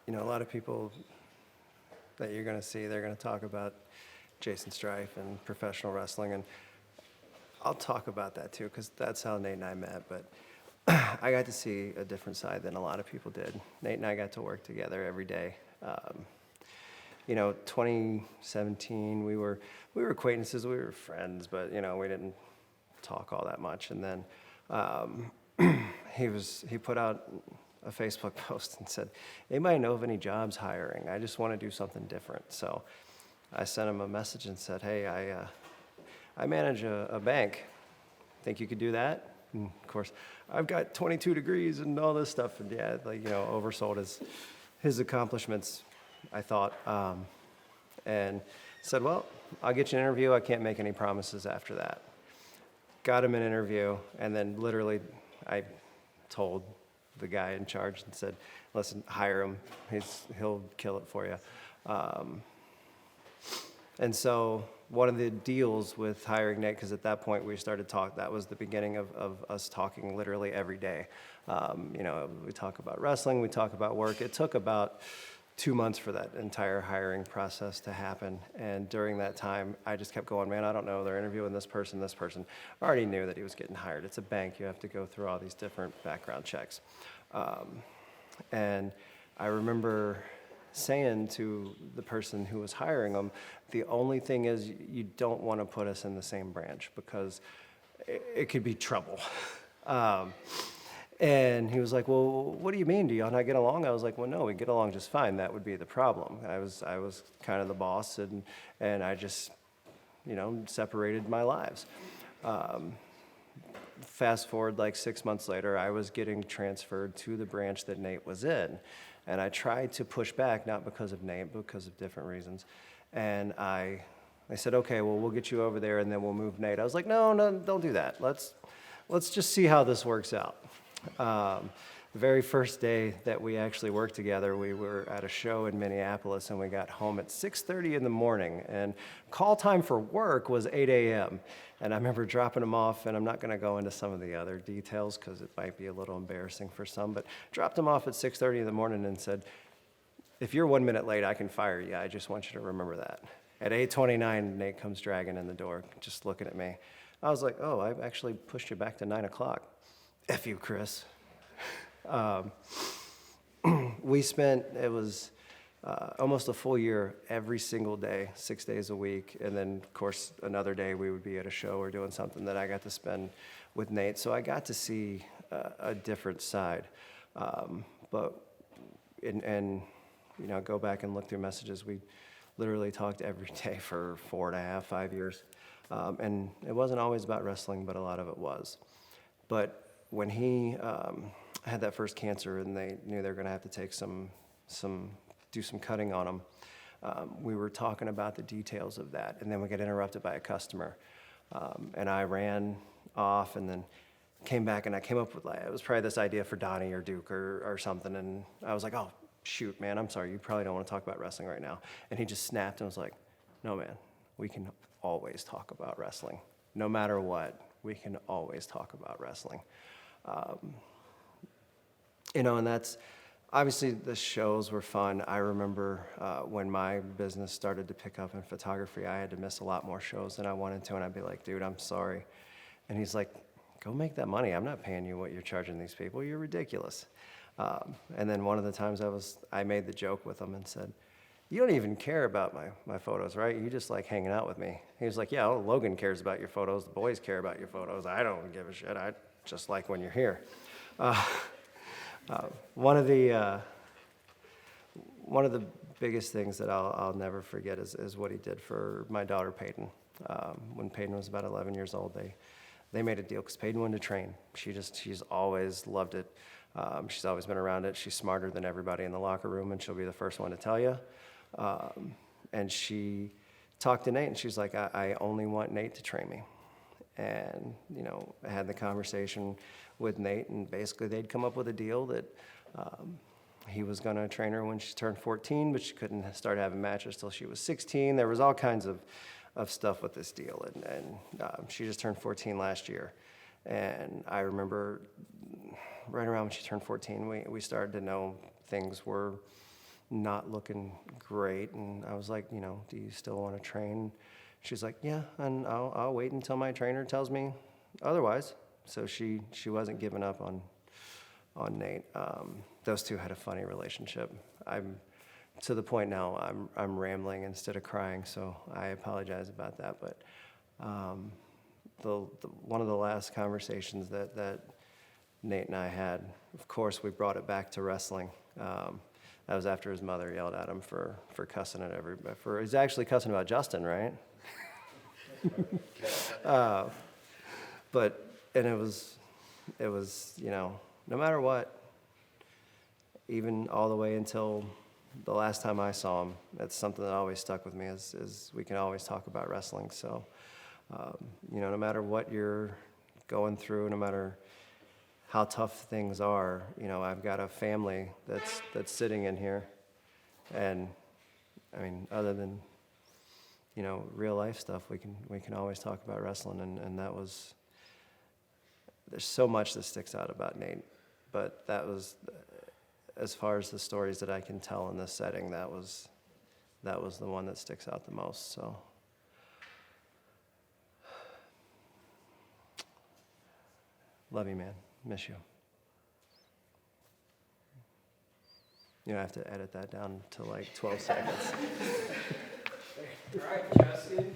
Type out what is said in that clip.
A lot of people that you're going to see, they're going to talk about Jaysin Strife and professional wrestling, and I'll talk about that too, because that's how Nate and I met. But I got to see a different side than a lot of people did. Nate and I got to work together every day. 2017, we were acquaintances, we were friends, but we didn't talk all that much. And then he put out a Facebook post and said, "Anybody know of any jobs hiring? I just want to do something different." So I sent him a message and said, "Hey, I manage a bank. Think you could do that?" And of course, I've got 22 degrees and all this stuff, and oversold his accomplishments, I thought, and said, "Well, I'll get you an interview. I can't make any promises after that." Got him an interview, and then literally I told the guy in charge and said, "Listen, hire him. He'll kill it for you." And so one of the deals with hiring Nate, because at that point we started talk, that was the beginning of us talking literally every day. We talk about wrestling, we talk about work. It took about 2 months for that entire hiring process to happen. And during that time, I just kept going, "Man, I don't know, they're interviewing this person, this person." I already knew that he was getting hired. It's a bank, you have to go through all these different background checks. And I remember saying to the person who was hiring him, "The only thing is you don't want to put us in the same branch because it could be trouble." And he was like, "Well, what do you mean? Do y'all not get along?" I was like, "Well, no, we get along just fine. That would be the problem." I was kind of the boss, and I just, separated my lives. Fast forward like 6 months later, I was getting transferred to the branch that Nate was in. And I tried to push back, not because of Nate, but because of different reasons. And I said, "Okay, well, we'll get you over there and then we'll move Nate." I was like, no, don't do that. Let's just see how this works out. The very first day that we actually worked together, we were at a show in Minneapolis, and we got home at 6:30 in the morning, and call time for work was 8 a.m. And I remember dropping him off, and I'm not going to go into some of the other details because it might be a little embarrassing for some, but dropped him off at 6:30 in the morning and said, "If you're 1 minute late, I can fire you. I just want you to remember that." At 8:29, Nate comes dragging in the door, just looking at me. I was like, "Oh, I actually pushed you back to 9 o'clock. F you, Chris." We spent, it was almost a full year every single day, 6 days a week. And then, of course, another day we would be at a show or doing something that I got to spend with Nate. So I got to see a different side. Go back and look through messages. We literally talked every day for 4.5, 5 years. And it wasn't always about wrestling, but a lot of it was. But when he had that first cancer and they knew they were going to have to take do some cutting on him, we were talking about the details of that, and then we got interrupted by a customer. And I ran off and then came back, and I came up with, it was probably this idea for Donnie or Duke or something, and I was like, "Oh, shoot, man, I'm sorry, you probably don't want to talk about wrestling right now." And he just snapped and was like, "No, man, we can always talk about wrestling. No matter what, we can always talk about wrestling." And that's, obviously the shows were fun. I remember when my business started to pick up in photography, I had to miss a lot more shows than I wanted to, and I'd be like, "Dude, I'm sorry." And he's like, "Go make that money. I'm not paying you what you're charging these people. You're ridiculous." And then one of the times I made the joke with him and said, "You don't even care about my photos, right? You just like hanging out with me." He was like, "Yeah, well, Logan cares about your photos. The boys care about your photos. I don't give a shit. I just like when you're here." One of the biggest things that I'll never forget is what he did for my daughter Peyton. When Peyton was about 11 years old, they made a deal because Peyton wanted to train. She's always loved it. She's always been around it. She's smarter than everybody in the locker room, and she'll be the first one to tell you. And she talked to Nate, and she's like, I only want Nate to train me." And I had the conversation with Nate, and basically they'd come up with a deal that he was going to train her when she turned 14, but she couldn't start having matches till she was 16. There was all kinds of stuff with this deal, and she just turned 14 last year. And I remember right around when she turned 14, we started to know things were not looking great. And I was like, you know, do you still want to train? She's like, yeah, and I'll wait until my trainer tells me otherwise. So she wasn't giving up on Nate. Those two had a funny relationship. I'm to the point now I'm rambling instead of crying, so I apologize about that. But one of the last conversations that Nate and I had, of course, we brought it back to wrestling. That was after his mother yelled at him for cussing at everybody. He's actually cussing about Justin, right? And it was, you know, no matter what, even all the way until the last time I saw him, that's something that always stuck with me is we can always talk about wrestling. So, you know, no matter what you're going through, no matter how tough things are, you know, I've got a family that's sitting in here. And I mean, other than, you know, real life stuff, we can always talk about wrestling, and that was, there's so much that sticks out about Nate, but that was, as far as the stories that I can tell in this setting, that was the one that sticks out the most. So love you, man. Miss you. You know, I have to edit that down to like 12 seconds. All right, Justin.